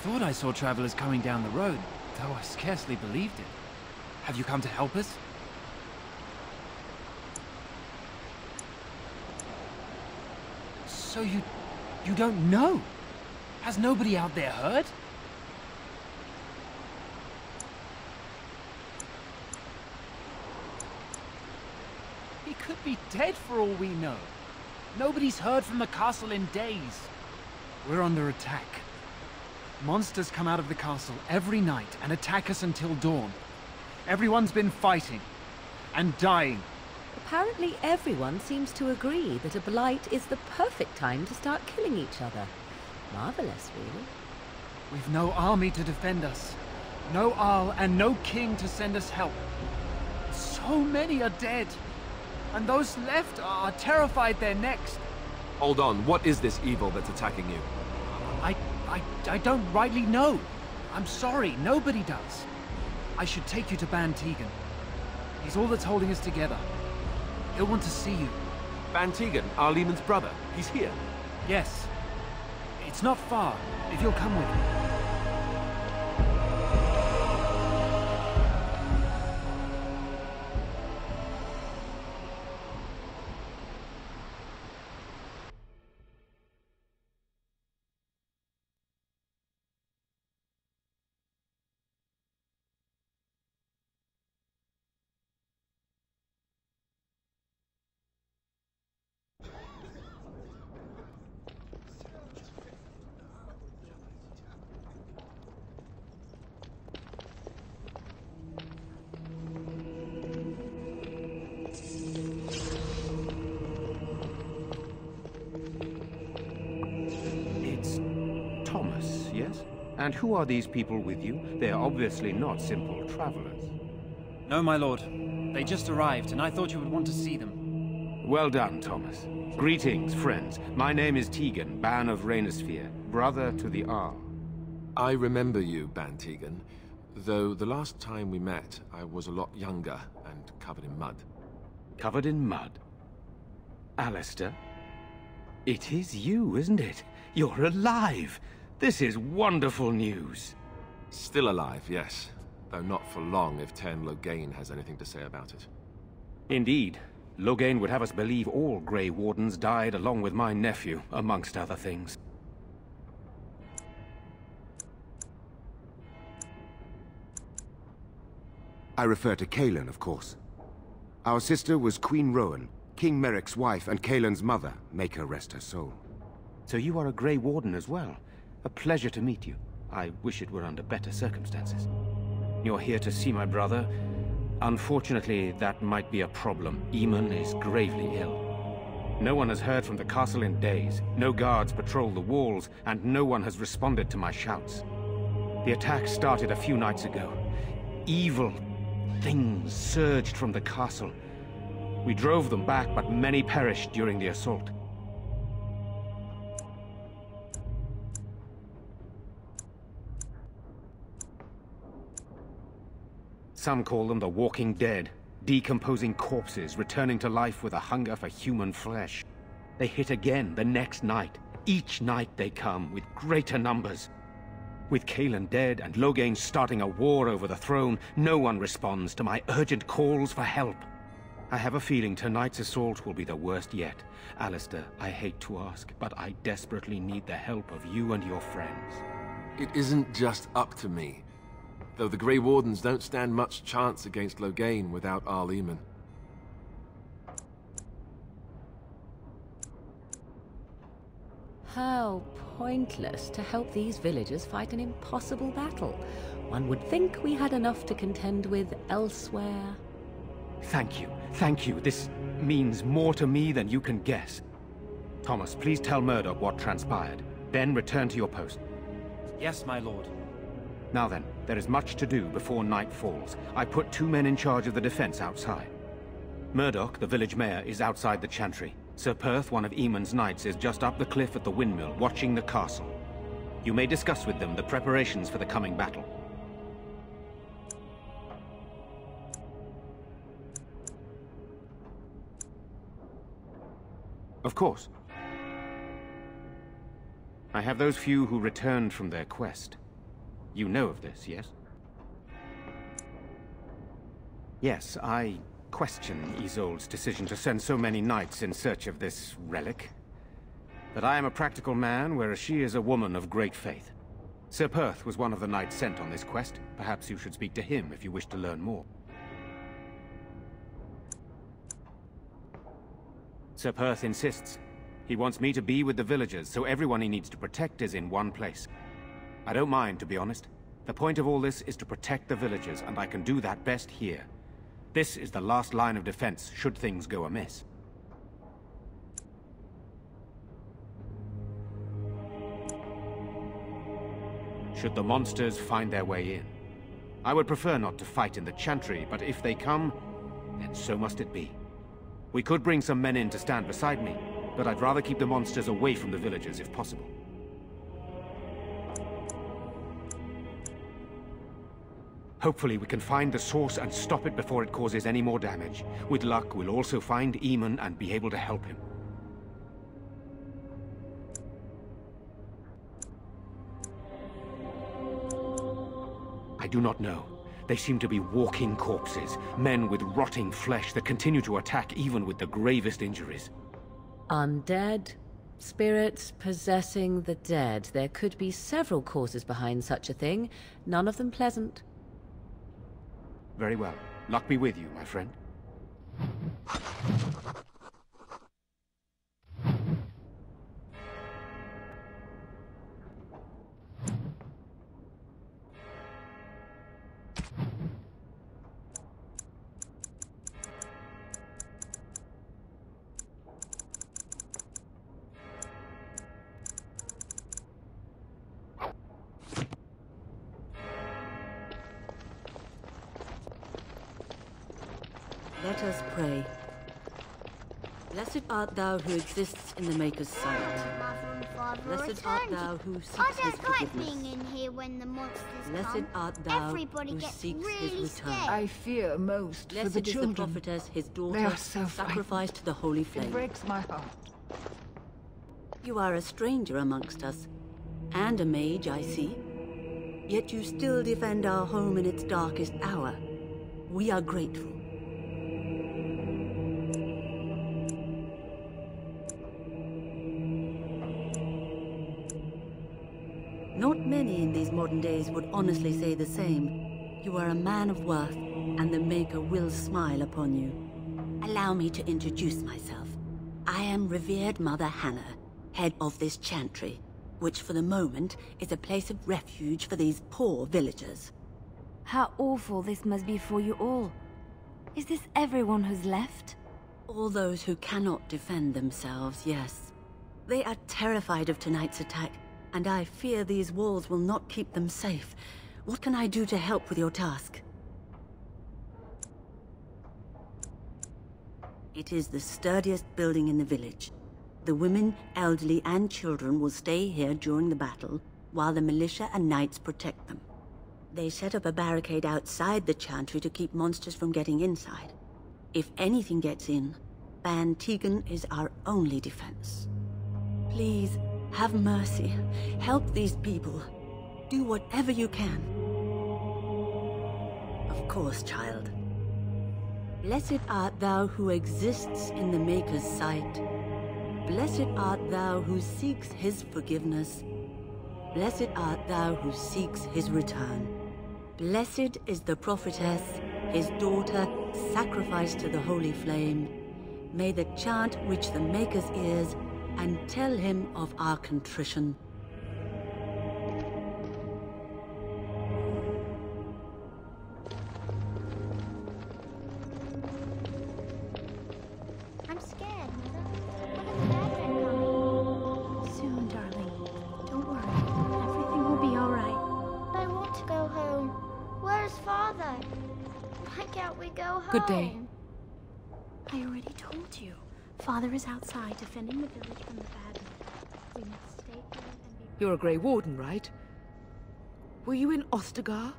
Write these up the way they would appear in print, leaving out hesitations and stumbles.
thought I saw travelers coming down the road, though I scarcely believed it. Have you come to help us? So you don't know? Has nobody out there heard? He could be dead for all we know. Nobody's heard from the castle in days. We're under attack. Monsters come out of the castle every night and attack us until dawn. Everyone's been fighting and dying. Apparently everyone seems to agree that a blight is the perfect time to start killing each other. Marvelous, really. We've no army to defend us. No Arl and no king to send us help. So many are dead. And those left are terrified they're next. Hold on, what is this evil that's attacking you? I don't rightly know. I'm sorry, nobody does. I should take you to Ban Tegan. He's all that's holding us together. He'll want to see you. Ban Tegan, Arlemon's brother. He's here. Yes. It's not far, if you'll come with me. Thomas, yes? And who are these people with you? They are obviously not simple travelers. No, my lord. They just arrived, and I thought you would want to see them. Well done, Thomas. Greetings, friends. My name is Tegan, Ban of Reynisphere, brother to the Arl. I remember you, Ban Tegan. Though the last time we met, I was a lot younger and covered in mud. Covered in mud? Alistair? It is you, isn't it? You're alive! This is wonderful news. Still alive, yes. Though not for long if Ten Loghain has anything to say about it. Indeed. Loghain would have us believe all Grey Wardens died along with my nephew, amongst other things. I refer to Cailan, of course. Our sister was Queen Rowan, King Merrick's wife and Cailan's mother. Make her rest her soul. So you are a Grey Warden as well. A pleasure to meet you. I wish it were under better circumstances. You're here to see my brother. Unfortunately, that might be a problem. Eamon is gravely ill. No one has heard from the castle in days. No guards patrol the walls, and no one has responded to my shouts. The attack started a few nights ago. Evil things surged from the castle. We drove them back, but many perished during the assault. Some call them the Walking Dead, decomposing corpses returning to life with a hunger for human flesh. They hit again the next night. Each night they come, with greater numbers. With Cailan dead and Loghain starting a war over the throne, no one responds to my urgent calls for help. I have a feeling tonight's assault will be the worst yet. Alistair, I hate to ask, but I desperately need the help of you and your friends. It isn't just up to me. Though the Grey Wardens don't stand much chance against Loghain without Arleman. How pointless to help these villagers fight an impossible battle. One would think we had enough to contend with elsewhere. Thank you. Thank you. This means more to me than you can guess. Thomas, please tell Murdoch what transpired. Then return to your post. Yes, my lord. Now then, there is much to do before night falls. I put 2 men in charge of the defense outside. Murdoch, the village mayor, is outside the chantry. Sir Perth, one of Eamon's knights, is just up the cliff at the windmill, watching the castle. You may discuss with them the preparations for the coming battle. Of course. I have those few who returned from their quest. You know of this, yes? Yes, I question Isolde's decision to send so many knights in search of this relic. But I am a practical man, whereas she is a woman of great faith. Sir Perth was one of the knights sent on this quest. Perhaps you should speak to him if you wish to learn more. Sir Perth insists. He wants me to be with the villagers, so everyone he needs to protect is in one place. I don't mind, to be honest. The point of all this is to protect the villagers, and I can do that best here. This is the last line of defense, should things go amiss. Should the monsters find their way in. I would prefer not to fight in the Chantry, but if they come, then so must it be. We could bring some men in to stand beside me, but I'd rather keep the monsters away from the villagers if possible. Hopefully we can find the source and stop it before it causes any more damage. With luck, we'll also find Eamon and be able to help him. I do not know. They seem to be walking corpses, men with rotting flesh that continue to attack even with the gravest injuries. Undead? Spirits possessing the dead. There could be several causes behind such a thing, none of them pleasant. Very well. Luck be with you, my friend. Let us pray. Blessed art thou who exists in the Maker's sight. Mother and Father Blessed art returned. thou who seeks I his don't like forgiveness. being in here when the monsters Blessed come. art thou Everybody who gets seeks really his return. scared. I fear most for Blessed the is the children. prophetess, his They daughter, are so frightened. sacrificed to the holy It flame. breaks my heart. You are a stranger amongst us, and a mage, I see. Yet you still defend our home in its darkest hour. We are grateful. Not many in these modern days would honestly say the same. You are a man of worth, and the Maker will smile upon you. Allow me to introduce myself. I am revered Mother Hannah, head of this chantry, which for the moment is a place of refuge for these poor villagers. How awful this must be for you all. Is this everyone who's left? All those who cannot defend themselves, yes. They are terrified of tonight's attack, and I fear these walls will not keep them safe. What can I do to help with your task? It is the sturdiest building in the village. The women, elderly, and children will stay here during the battle, while the militia and knights protect them. They set up a barricade outside the chantry to keep monsters from getting inside. If anything gets in, Ban Tegan is our only defense. Please, have mercy. Help these people. Do whatever you can. Of course, child. Blessed art thou who exists in the Maker's sight. Blessed art thou who seeks his forgiveness. Blessed art thou who seeks his return. Blessed is the prophetess, his daughter, sacrificed to the holy flame. May the chant reach the Maker's ears and tell him of our contrition. I'm scared, Mother. When are the bad men coming? Soon, darling. Don't worry. Everything will be all right. I want to go home. Where's Father? Why can't we go home? Good day. I already told you. Father is outside defending the village from the bad men. We must stay here and be... You're a Grey Warden, right? Were you in Ostagar?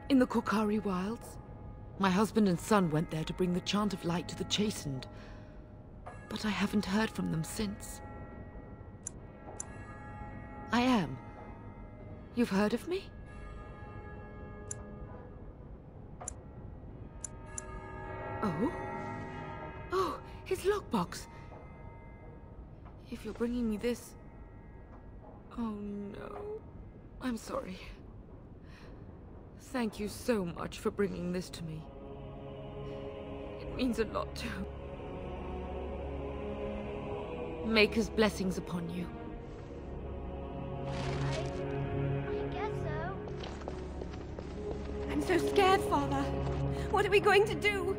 In the Korcari Wilds? My husband and son went there to bring the chant of light to the chastened. But I haven't heard from them since. I am. You've heard of me? lockbox. If you're bringing me this... Oh no. I'm sorry. Thank you so much for bringing this to me. It means a lot to... Maker's blessings upon you. I guess so. I'm so scared, Father. What are we going to do?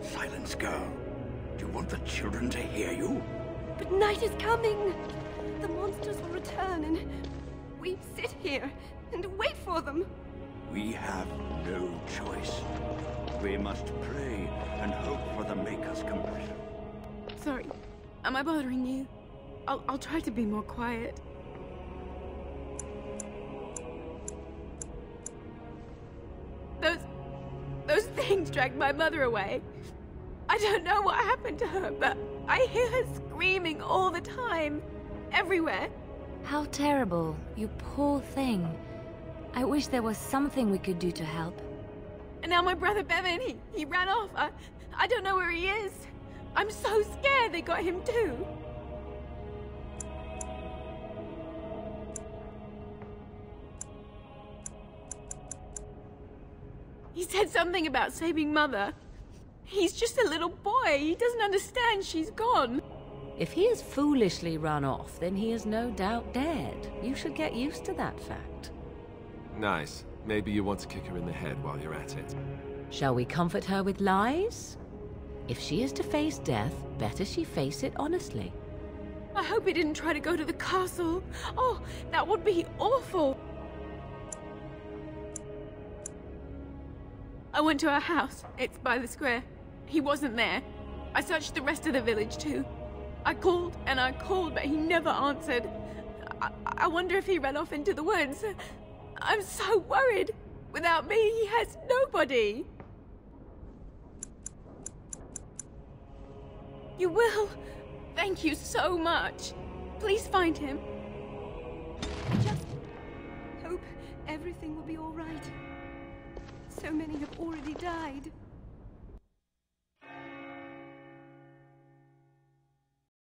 Silence, girl. Do you want the children to hear you? But night is coming. The monsters will return and we sit here and wait for them. We have no choice. We must pray and hope for the Maker's compassion. Sorry. Am I bothering you? I'll try to be more quiet. Those things dragged my mother away. I don't know what happened to her, but I hear her screaming all the time. Everywhere. How terrible. You poor thing. I wish there was something we could do to help. And now my brother Bevan, he ran off. I don't know where he is. I'm so scared they got him too. He said something about saving Mother. He's just a little boy. He doesn't understand she's gone. If he has foolishly run off, then he is no doubt dead. You should get used to that fact. Nice. Maybe you want to kick her in the head while you're at it. Shall we comfort her with lies? If she is to face death, better she face it honestly. I hope he didn't try to go to the castle. Oh, that would be awful. I went to our house. It's by the square. He wasn't there. I searched the rest of the village too. I called and I called, but he never answered. I wonder if he ran off into the woods. I'm so worried. Without me, he has nobody. You will. Thank you so much. Please find him. I just hope everything will be all right. So many have already died.